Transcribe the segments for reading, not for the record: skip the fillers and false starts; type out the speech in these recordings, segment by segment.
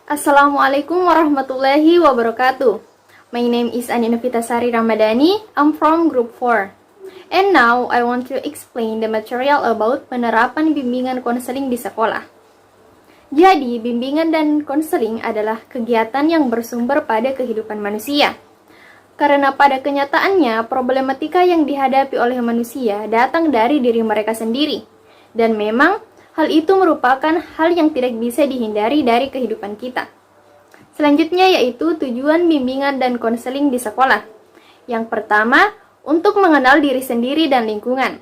Assalamualaikum warahmatullahi wabarakatuh. My name is Aninavita Sari Ramadhani. I'm from Group 4. And now I want to explain the material about penerapan bimbingan konseling di sekolah. Jadi, bimbingan dan konseling adalah kegiatan yang bersumber pada kehidupan manusia. Karena pada kenyataannya, problematika yang dihadapi oleh manusia datang dari diri mereka sendiri. Dan memang, hal itu merupakan hal yang tidak bisa dihindari dari kehidupan kita. Selanjutnya yaitu tujuan bimbingan dan konseling di sekolah. Yang pertama, untuk mengenal diri sendiri dan lingkungan.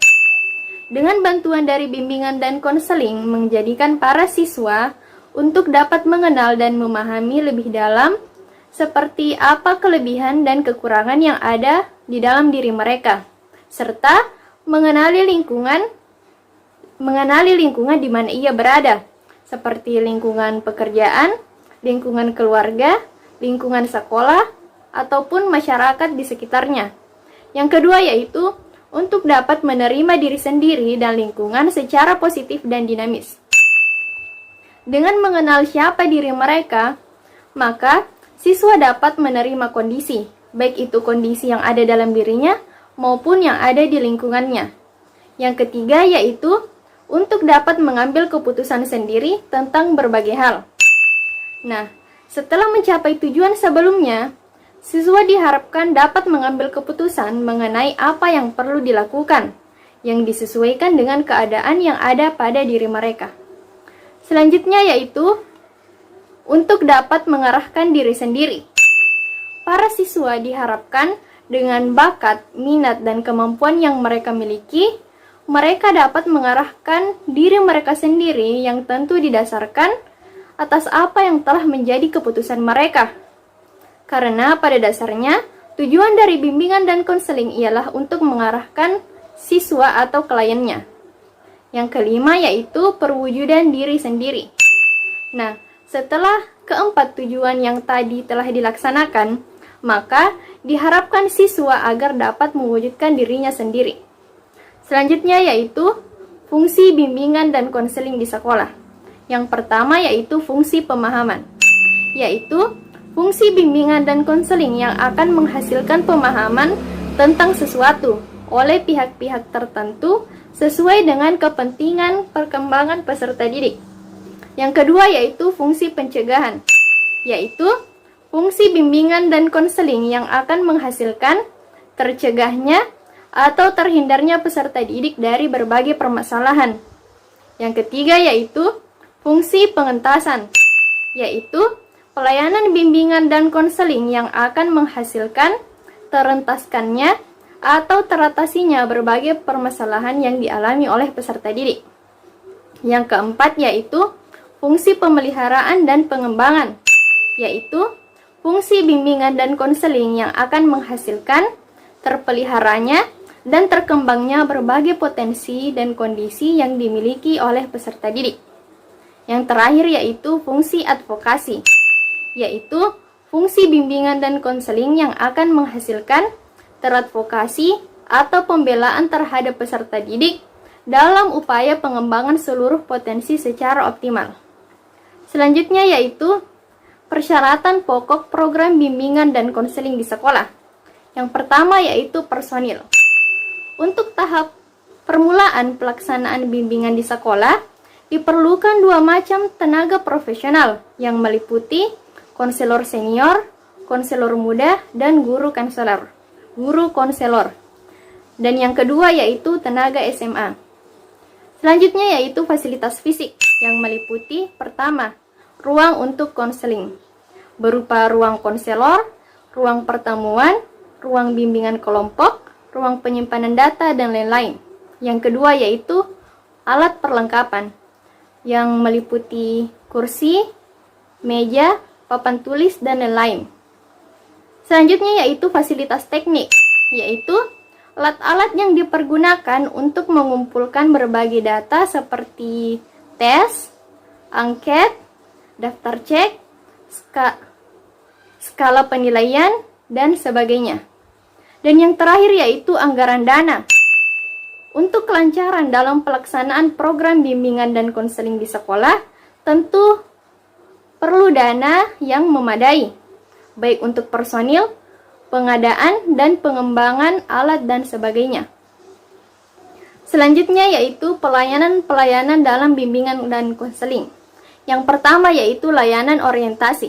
Dengan bantuan dari bimbingan dan konseling menjadikan para siswa untuk dapat mengenal dan memahami lebih dalam seperti apa kelebihan dan kekurangan yang ada di dalam diri mereka, serta mengenali lingkungan di mana ia berada, seperti lingkungan pekerjaan, lingkungan keluarga, lingkungan sekolah, ataupun masyarakat di sekitarnya. Yang kedua yaitu untuk dapat menerima diri sendiri dan lingkungan secara positif dan dinamis. Dengan mengenal siapa diri mereka, maka siswa dapat menerima kondisi, baik itu kondisi yang ada dalam dirinya maupun yang ada di lingkungannya. Yang ketiga yaitu untuk dapat mengambil keputusan sendiri tentang berbagai hal. Nah, setelah mencapai tujuan sebelumnya, siswa diharapkan dapat mengambil keputusan mengenai apa yang perlu dilakukan, yang disesuaikan dengan keadaan yang ada pada diri mereka. Selanjutnya yaitu untuk dapat mengarahkan diri sendiri. Para siswa diharapkan dengan bakat, minat, dan kemampuan yang mereka miliki, mereka dapat mengarahkan diri mereka sendiri yang tentu didasarkan atas apa yang telah menjadi keputusan mereka. Karena pada dasarnya, tujuan dari bimbingan dan konseling ialah untuk mengarahkan siswa atau kliennya. Yang kelima yaitu perwujudan diri sendiri. Nah, setelah keempat tujuan yang tadi telah dilaksanakan, maka diharapkan siswa agar dapat mewujudkan dirinya sendiri. Selanjutnya yaitu fungsi bimbingan dan konseling di sekolah. Yang pertama yaitu fungsi pemahaman, yaitu fungsi bimbingan dan konseling yang akan menghasilkan pemahaman tentang sesuatu oleh pihak-pihak tertentu sesuai dengan kepentingan perkembangan peserta didik. Yang kedua yaitu fungsi pencegahan, yaitu fungsi bimbingan dan konseling yang akan menghasilkan tercegahnya atau terhindarnya peserta didik dari berbagai permasalahan. Yang ketiga yaitu fungsi pengentasan, yaitu pelayanan bimbingan dan konseling yang akan menghasilkan terentaskannya atau teratasinya berbagai permasalahan yang dialami oleh peserta didik. Yang keempat yaitu fungsi pemeliharaan dan pengembangan, yaitu fungsi bimbingan dan konseling yang akan menghasilkan terpeliharanya dan terkembangnya berbagai potensi dan kondisi yang dimiliki oleh peserta didik. Yang terakhir yaitu fungsi advokasi, yaitu fungsi bimbingan dan konseling yang akan menghasilkan teradvokasi atau pembelaan terhadap peserta didik dalam upaya pengembangan seluruh potensi secara optimal. Selanjutnya yaitu persyaratan pokok program bimbingan dan konseling di sekolah. Yang pertama yaitu personil. Untuk tahap permulaan pelaksanaan bimbingan di sekolah, diperlukan dua macam tenaga profesional yang meliputi konselor senior, konselor muda, dan guru konselor. Dan yang kedua yaitu tenaga SMA. Selanjutnya yaitu fasilitas fisik yang meliputi pertama, ruang untuk konseling, berupa ruang konselor, ruang pertemuan, ruang bimbingan kelompok, ruang penyimpanan data, dan lain-lain. Yang kedua yaitu alat perlengkapan yang meliputi kursi, meja, papan tulis, dan lain-lain. Selanjutnya yaitu fasilitas teknik, yaitu alat-alat yang dipergunakan untuk mengumpulkan berbagai data seperti tes, angket, daftar cek, skala penilaian, dan sebagainya. Dan yang terakhir yaitu anggaran dana. Untuk kelancaran dalam pelaksanaan program bimbingan dan konseling di sekolah, tentu perlu dana yang memadai, baik untuk personil, pengadaan, dan pengembangan alat dan sebagainya. Selanjutnya yaitu pelayanan-pelayanan dalam bimbingan dan konseling. Yang pertama yaitu layanan orientasi,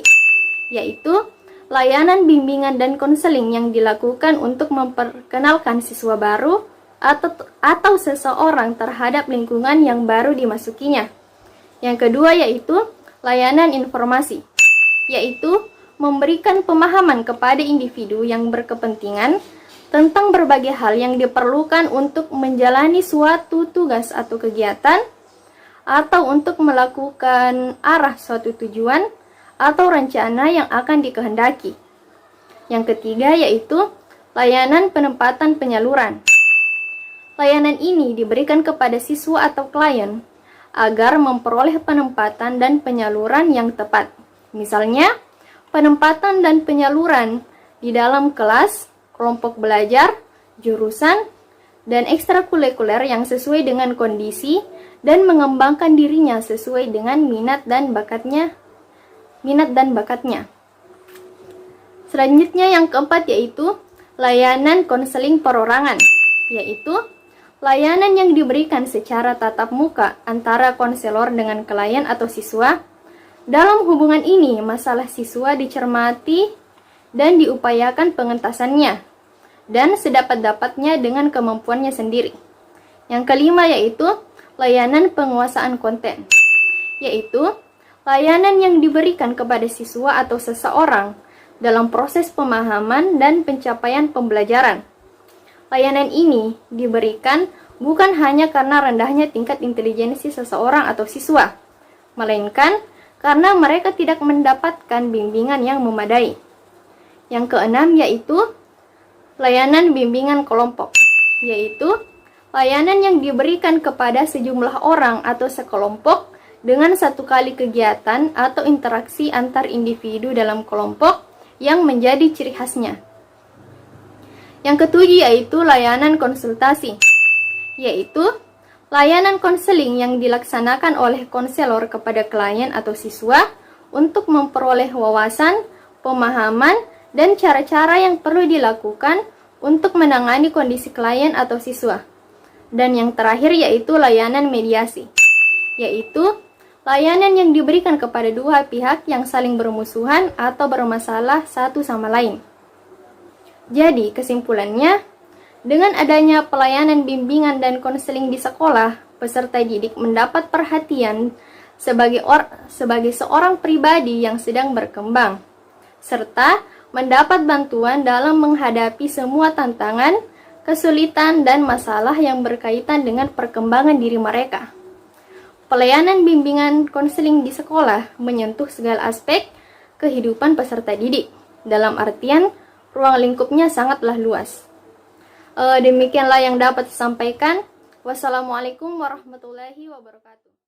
yaitu layanan bimbingan dan konseling yang dilakukan untuk memperkenalkan siswa baru atau seseorang terhadap lingkungan yang baru dimasukinya. Yang kedua yaitu layanan informasi, yaitu memberikan pemahaman kepada individu yang berkepentingan tentang berbagai hal yang diperlukan untuk menjalani suatu tugas atau kegiatan, atau untuk melakukan arah suatu tujuan atau rencana yang akan dikehendaki. Yang ketiga yaitu layanan penempatan penyaluran. Layanan ini diberikan kepada siswa atau klien agar memperoleh penempatan dan penyaluran yang tepat. Misalnya, penempatan dan penyaluran di dalam kelas, kelompok belajar, jurusan, dan ekstrakurikuler yang sesuai dengan kondisi dan mengembangkan dirinya sesuai dengan minat dan bakatnya. Selanjutnya yang keempat yaitu layanan konseling perorangan, yaitu layanan yang diberikan secara tatap muka antara konselor dengan klien atau siswa. Dalam hubungan ini, masalah siswa dicermati dan diupayakan pengentasannya, dan sedapat-dapatnya dengan kemampuannya sendiri. Yang kelima yaitu layanan penguasaan konten, yaitu layanan yang diberikan kepada siswa atau seseorang dalam proses pemahaman dan pencapaian pembelajaran. Layanan ini diberikan bukan hanya karena rendahnya tingkat intelijensi seseorang atau siswa, melainkan karena mereka tidak mendapatkan bimbingan yang memadai. Yang keenam yaitu layanan bimbingan kelompok, yaitu layanan yang diberikan kepada sejumlah orang atau sekelompok dengan satu kali kegiatan atau interaksi antar individu dalam kelompok yang menjadi ciri khasnya. Yang ketujuh yaitu layanan konsultasi, yaitu layanan konseling yang dilaksanakan oleh konselor kepada klien atau siswa untuk memperoleh wawasan, pemahaman, dan cara-cara yang perlu dilakukan untuk menangani kondisi klien atau siswa. Dan yang terakhir yaitu layanan mediasi, yaitu layanan yang diberikan kepada dua pihak yang saling bermusuhan atau bermasalah satu sama lain. Jadi, kesimpulannya, dengan adanya pelayanan bimbingan dan konseling di sekolah, peserta didik mendapat perhatian sebagai seorang pribadi yang sedang berkembang, serta mendapat bantuan dalam menghadapi semua tantangan, kesulitan, dan masalah yang berkaitan dengan perkembangan diri mereka. Pelayanan bimbingan konseling di sekolah menyentuh segala aspek kehidupan peserta didik, dalam artian ruang lingkupnya sangatlah luas. Demikianlah yang dapat disampaikan. Wassalamualaikum warahmatullahi wabarakatuh.